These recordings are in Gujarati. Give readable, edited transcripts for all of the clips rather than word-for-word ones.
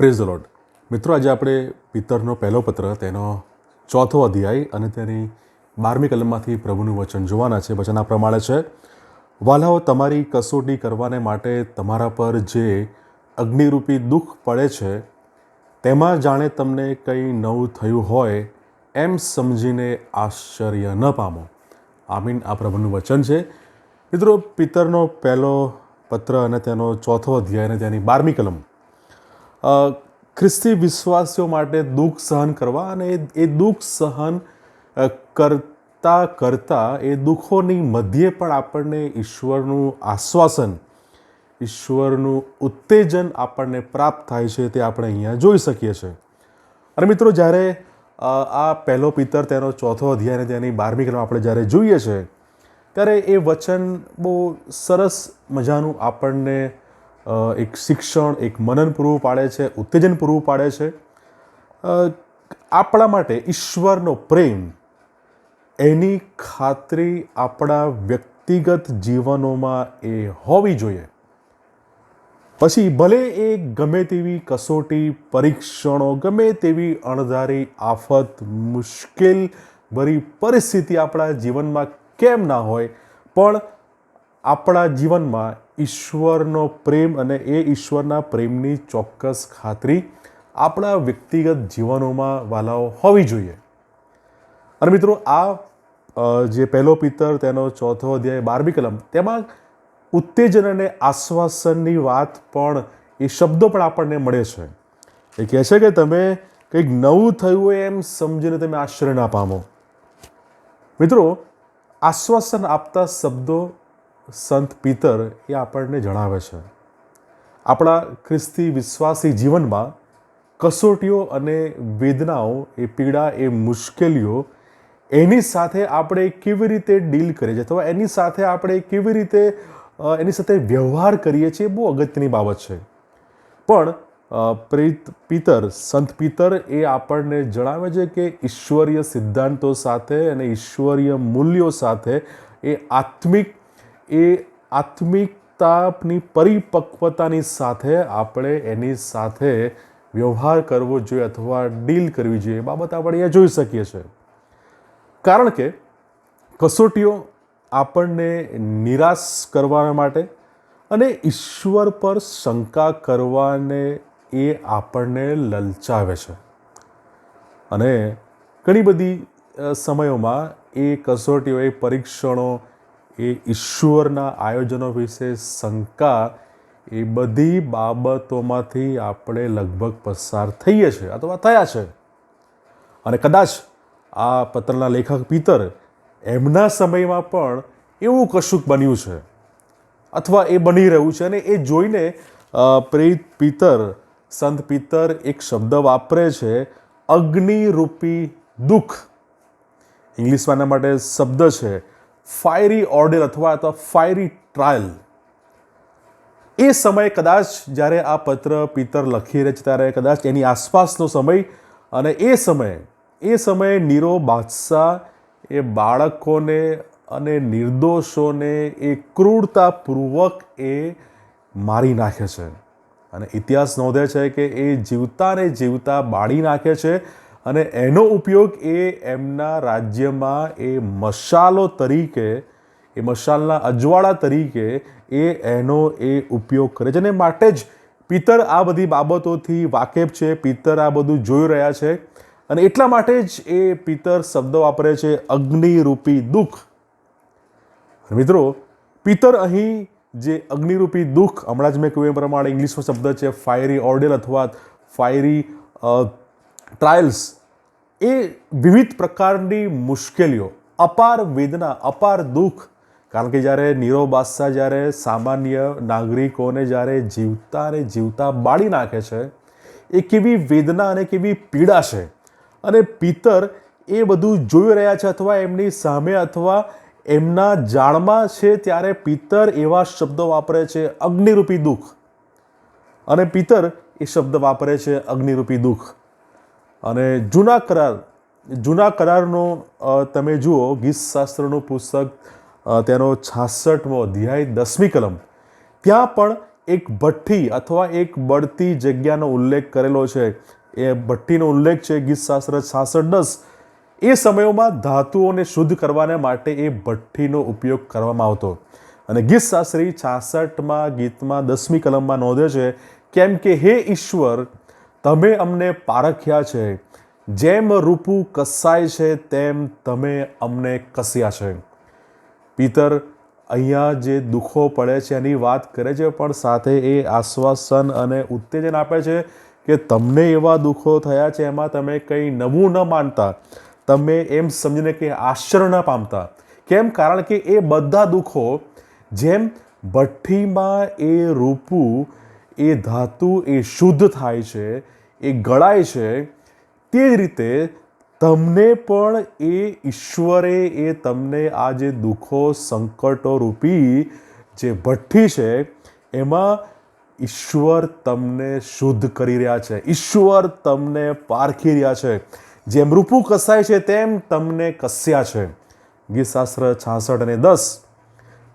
Praise the lord. મિત્રો, આજે આપણે પિતરનો પહેલો પત્ર, તેનો ચોથો અધ્યાય અને તેની 12મી કલમમાંથી પ્રભુનું વચન જોવાના છે. વચન આ પ્રમાણે છે: વાલાઓ, તમારી કસોટી કરવાને માટે તમારા પર જે અગ્નિરૂપી દુઃખ પડે છે, તેમાં જાણે તમને કંઈ નવું થયું હોય એમ સમજીને આશ્ચર્ય ન પામો. આમીન. આ પ્રભુનું વચન છે. મિત્રો, પિતરનો પહેલો પત્ર અને તેનો ચોથો અધ્યાય અને તેની 12મી કલમ ખ્રિસ્તી વિશ્વાસીઓ માટે દુઃખ સહન કરવા અને એ દુઃખ સહન કરતાં એ દુઃખોની મધ્યે પણ આપણને ઈશ્વરનું આશ્વાસન, ઈશ્વરનું ઉત્તેજન આપણને પ્રાપ્ત થાય છે, તે આપણે અહીંયા જોઈ શકીએ છીએ. અને મિત્રો, જ્યારે આ પહેલો પિતર તેનો ચોથો અધ્યાય અને તેની 12મી કલમ આપણે જ્યારે જોઈએ છીએ, ત્યારે એ વચન બહુ સરસ મજાનું આપણને એક શિક્ષણ, એક મનન પૂરું પાડે છે, ઉત્તેજન પૂરું પાડે છે. આપણા માટે ઈશ્વરનો પ્રેમ, એની ખાતરી આપણા વ્યક્તિગત જીવનોમાં એ હોવી જોઈએ. પછી ભલે એ ગમે તેવી કસોટી, પરીક્ષણો, ગમે તેવી અણધારી આફત, મુશ્કેલ ભરી પરિસ્થિતિ આપણા જીવનમાં કેમ ના હોય, પણ આપણા જીવનમાં ઈશ્વરનો પ્રેમ અને એ ઈશ્વરના પ્રેમની ચોક્કસ ખાતરી આપણા વ્યક્તિગત જીવનોમાં વાલાઓ હોવી જોઈએ. અને મિત્રો, આ જે પહેલો પિતર તેનો ચોથો અધ્યાય 12મી કલમ, તેમાં ઉત્તેજન અને આશ્વાસનની વાત પણ, એ શબ્દો પણ આપણને મળે છે. એ કહે છે કે તમે કંઈક નવું થયું હોય એમ સમજીને તમે આશ્ચર્ય ના પામો. મિત્રો, આશ્વાસન આપતા શબ્દો સંત પિતર એ આપણને જણાવે છે, આપણા ખ્રિસ્તી વિશ્વાસી જીવનમાં કસોટીઓ અને વેદનાઓ, એ પીડા, એ મુશ્કેલીઓ, એની સાથે આપણે કેવી રીતે ડીલ કરીએ છીએ અથવા એની સાથે આપણે કેવી રીતે એની સાથે વ્યવહાર કરીએ છીએ, એ બહુ અગત્યની બાબત છે. પણ પિતર, સંત પિતર એ આપણને જણાવે છે કે ઈશ્વરીય સિદ્ધાંતો સાથે અને ઈશ્વરીય મૂલ્યો સાથે એ આત્મિકતાની પરિપક્વતાની સાથે આપણે એની સાથે વ્યવહાર કરવો જોઈએ અથવા ડીલ કરવી જોઈએ. એ બાબત આપણે અહીંયા જોઈ શકીએ છીએ. કારણ કે કસોટીઓ આપણને નિરાશ કરવા માટે અને ઈશ્વર પર શંકા કરવાને એ આપણને લલચાવે છે. અને ઘણી બધી સમયોમાં એ કસોટીઓ, એ પરીક્ષણો, એ ઈશ્વરના આયોજનો વિશે શંકા, એ બધી બાબતોમાંથી આપણે લગભગ પસાર થઈએ છીએ અથવા થયા છે. અને કદાચ આ પત્રના લેખક પિતર, એમના સમયમાં પણ એવું કશુંક બન્યું છે અથવા એ બની રહ્યું છે. અને એ જોઈને પ્રેરિત પિતર, સંત પિતર એક શબ્દ વાપરે છે, અગ્નિરૂપી દુઃખ. ઇંગ્લિશમાં એના માટે શબ્દ છે ફાયરી ઓર્ડર અથવા ફાયરી ટ્રાયલ. એ સમયે કદાચ જ્યારે આ પત્ર પિતર લખી રહે છે, ત્યારે કદાચ એની આસપાસનો સમય, અને એ સમયે નીરો બાદશાહ એ બાળકોને અને નિર્દોષોને એ ક્રૂરતાપૂર્વક એ મારી નાખે છે. અને ઇતિહાસ નોંધે છે કે એ જીવતા બાળી નાખે છે. અને એનો ઉપયોગ એ એમના રાજ્યમાં એ મશાલો તરીકે, એ મશાલના અજવાળા તરીકે એનો ઉપયોગ કરે છે. અને માટે જ પિતર આ બધી બાબતોથી વાકેફ છે, પિતર આ બધું જોઈ રહ્યા છે. અને એટલા માટે જ એ પિતર શબ્દ વાપરે છે, અગ્નિરૂપી દુઃખ. મિત્રો, પિતર અહીં જે અગ્નિરૂપી દુઃખ, હમણાં જ મેં કહ્યું એ પ્રમાણે ઇંગ્લિશનો શબ્દ છે ફાયરી ઓર્ડેલ અથવા ફાયરી ટ્રાયલ્સ, એ વિવિધ પ્રકારની મુશ્કેલીઓ, અપાર વેદના, અપાર દુઃખ. કારણ કે જ્યારે નીરો બાદશાહ જ્યારે સામાન્ય નાગરિકોને જ્યારે જીવતા બાળી નાખે છે, એ કેવી વેદના અને કેવી પીડા છે. અને પિતર એ બધું જોઈ રહ્યા છે અથવા એમની સામે અથવા એમના જાણમાં છે, ત્યારે પિતર એવા શબ્દો વાપરે છે, અગ્નિરૂપી દુઃખ. અને પિતર એ શબ્દ વાપરે છે, અગ્નિરૂપી દુઃખ. અને જૂના કરારનો તમે જુઓ, ગીતશાસ્ત્રનું પુસ્તક, તેનો 66મો અધ્યાય 10મી કલમ, ત્યાં પણ એક ભઠ્ઠી અથવા એક બળતી જગ્યાનો ઉલ્લેખ કરેલો છે. એ ભઠ્ઠીનો ઉલ્લેખ છે ગીતશાસ્ત્ર 66:10. એ સમયોમાં ધાતુઓને શુદ્ધ કરવાને માટે એ ભઠ્ઠીનો ઉપયોગ કરવામાં આવતો. અને ગીતશાસ્ત્રી 66માં ગીતમાં 10મી કલમમાં નોંધે છે, કેમ કે હે ઈશ્વર, તમે અમને પારખ્યા છે, જેમ રૂપું કસાય છે તેમ તમે અમને કસ્યા છે. પિતર અહીંયા જે દુઃખો પડે છે એની વાત કરે છે, પણ સાથે એ આશ્વાસન અને ઉત્તેજન આપે છે કે તમને એવા દુઃખો થયા છે એમાં તમે કંઈ નવું ન માનતા, તમે એમ સમજીને કે આશ્ચર્ય ન પામતા. કેમ? કારણ કે એ બધા દુઃખો જેમ ભઠ્ઠીમાં એ રૂપું, એ ધાતુ એ શુદ્ધ થાય છે, એ ગળાય છે, તે જ રીતે તમને પણ એ ઈશ્વરે એ તમને આ જે દુઃખો સંકટો રૂપી જે ભઠ્ઠી છે એમાં ઈશ્વર તમને શુદ્ધ કરી રહ્યા છે, ઈશ્વર તમને પારખી રહ્યા છે, જેમ રૂપું કસાય છે તેમ તમને કસ્યા છે. ગીતશાસ્ત્ર 66:10.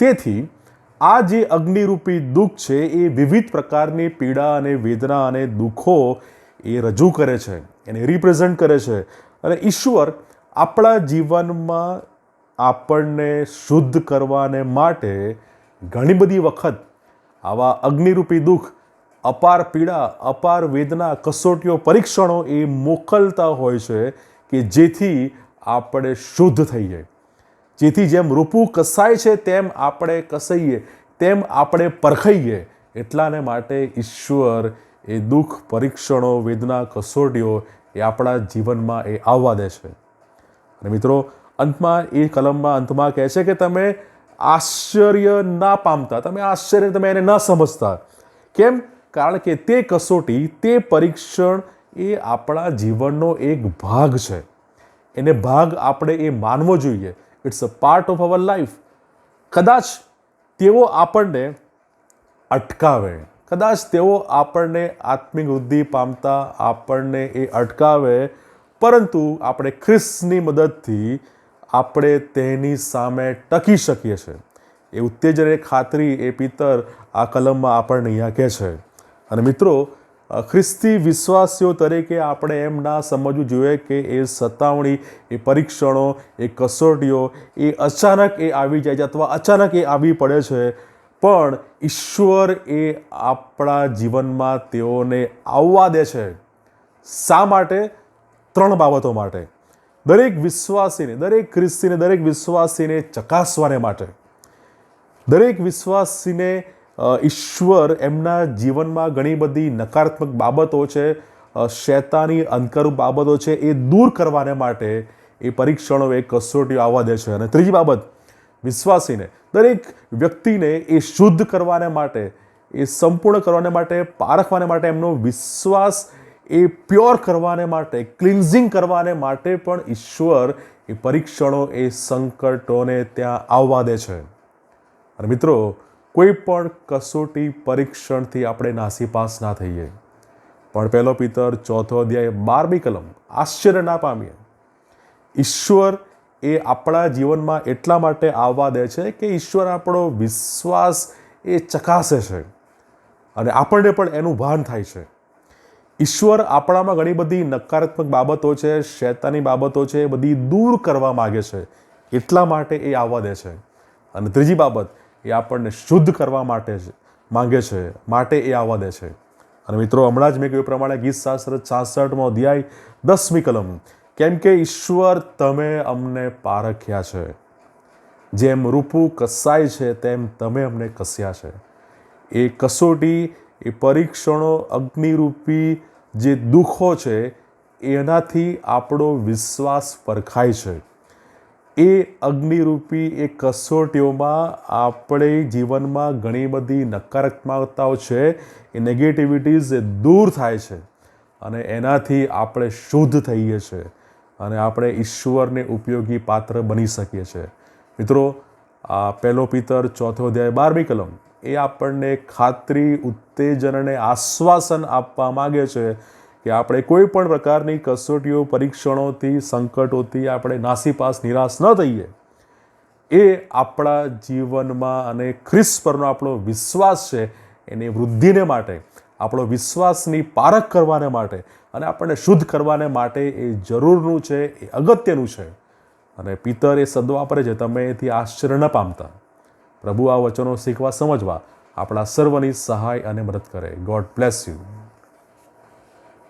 તેથી આ જે અગ્નિરૂપી દુઃખ છે એ વિવિધ પ્રકારની પીડા અને વેદના અને દુઃખો એ રજૂ કરે છે, એને રિપ્રેઝન્ટ કરે છે. અને ઈશ્વર આપણા જીવનમાં આપણને શુદ્ધ કરવાને માટે ઘણી બધી વખત આવા અગ્નિરૂપી દુઃખ, અપાર પીડા, અપાર વેદના, કસોટીઓ, પરીક્ષણો એ મોકલતા હોય છે કે જેથી આપણે શુદ્ધ થઈએ, જેથી જેમ રૂપું કસાય છે તેમ આપણે કસાઈએ, તેમ આપણે પરખાઈએ. એટલાને માટે ઈશ્વર એ દુઃખ, પરીક્ષણો, વેદના, કસોટીઓ એ આપણા જીવનમાં એ આવવા દે છે. અને મિત્રો, અંતમાં એ કલમમાં અંતમાં કહે છે કે તમે આશ્ચર્ય ના પામતા, તમે એને ન સમજતા. કેમ? કારણ કે તે કસોટી, તે પરીક્ષણ એ આપણા જીવનનો એક ભાગ છે. એને ભાગ આપણે એ માનવો જોઈએ. It's a part of our life. કદાચ તેઓ આપણને અટકાવે, કદાચ તેઓ આપણને આત્મિક વૃદ્ધિ પામતા આપણને એ અટકાવે, પરંતુ આપણે ખ્રિસ્તની મદદથી આપણે તેની સામે ટકી શકીએ છીએ. એ ઉત્તેજન, એ ખાતરી એ પિતર આ કલમમાં આપણને અહીંયા કહે છે. અને મિત્રો, ખ્રિસ્તી વિશ્વાસીઓ તરીકે આપણે એમ ના સમજવું જોઈએ કે એ સતાવણી, એ પરીક્ષણો, એ કસોટીઓ એ અચાનક એ આવી જાય છે અથવા અચાનક એ આવી પડે છે. પણ ઈશ્વર એ આપણા જીવનમાં તેઓને આવવા દે છે. શા માટે? 3 બાબતો માટે. દરેક વિશ્વાસીને, દરેક ખ્રિસ્તીને, દરેક વિશ્વાસીને ચકાસવાને માટે. દરેક વિશ્વાસીને ઈશ્વર એમના જીવનમાં ઘણી બધી નકારાત્મક બાબતો છે, શૈતાની અંધકારુ બાબતો છે, એ દૂર કરવાને માટે એ પરીક્ષણો, એ કસોટીઓ આવવા દે છે. અને ત્રીજી બાબત, વિશ્વાસીને, દરેક વ્યક્તિને એ શુદ્ધ કરવાને માટે, એ સંપૂર્ણ કરવાને માટે, પારખવાને માટે, એમનો વિશ્વાસ એ પ્યોર કરવાને માટે, ક્લિન્ઝિંગ કરવાને માટે પણ ઈશ્વર એ પરીક્ષણો, એ સંકટોને ત્યાં આવવા દે છે. અને મિત્રો, કોઈ પણ કસોટી, પરીક્ષણથી આપણે નાસીપાસ ના થઈએ. પણ 1 પિતર 4 અધ્યાય 12મી કલમ, આશ્ચર્ય ના પામીએ. ઈશ્વર એ આપણા જીવનમાં એટલા માટે આવવા દે છે કે ઈશ્વર આપણો વિશ્વાસ એ ચકાસે છે અને આપણને પણ એનું ભાન થાય છે. ઈશ્વર આપણામાં ઘણી બધી નકારાત્મક બાબતો છે, શૈતાની બાબતો છે, એ બધી દૂર કરવા માગે છે. એટલા માટે એ આવવા દે છે. અને ત્રીજી બાબત, એ આપણને શુદ્ધ કરવા માટે માંગે છે, માટે એ આવવા દે છે. અને મિત્રો, હમણાં જ મેં કહ્યું પ્રમાણે ગીતશાસ્ત્ર 66મો અધ્યાય 10મી કલમ, કેમ કે ઈશ્વર તમે અમને પારખ્યા છે, જેમ રૂપું કસાય છે તેમ તમે અમને કસ્યા છે. એ કસોટી, એ પરીક્ષણો, અગ્નિરૂપી જે દુઃખો છે એનાથી આપણો વિશ્વાસ પરખાય છે. એ અગ્નિરૂપી એ કસોટીઓમાં આપણે જીવનમાં ઘણી બધી નકારાત્મકતાઓ છે, એ નેગેટિવિટીઝ એ દૂર થાય છે અને એનાથી આપણે શુદ્ધ થઈએ છીએ અને આપણે ઈશ્વરને ઉપયોગી પાત્ર બની શકીએ છીએ. મિત્રો, આ 1 પિતર 4 અધ્યાય 12મી કલમ એ આપણને ખાતરી, ઉત્તેજન અને આશ્વાસન આપવા માગે છે કે આપણે કોઈ પણ પ્રકારની કસોટીઓ, પરીક્ષણોથી, સંકટોથી આપણે નાસીપાસ, નિરાશ ન થઈએ. એ આપણા જીવનમાં અને ખ્રિસ્ત પરનો આપણો વિશ્વાસ છે એની વૃદ્ધિને માટે, આપણો વિશ્વાસની પારખ કરવાને માટે અને આપણને શુદ્ધ કરવાને માટે એ જરૂરનું છે, એ અગત્યનું છે. અને પિતર એ શબ્દ વાપરે છે, તમે એથી આશ્ચર્ય ન પામતા. પ્રભુ આ વચનો શીખવા સમજવા આપણા સર્વની સહાય અને મદદ કરે. God bless you.